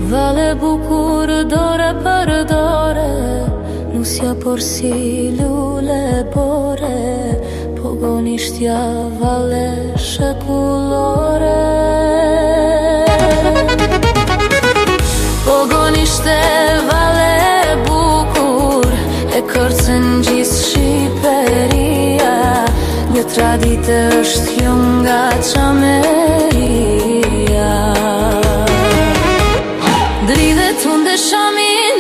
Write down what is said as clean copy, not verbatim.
Vale bukur dore për dore, nusja por si lule bore, pogonishtja vale shekullore. Pogonishte vale bukur, e kërcen gjithë Shqiperia, një traditë është kjo nga Çameria. Dridhet unë dhe shamin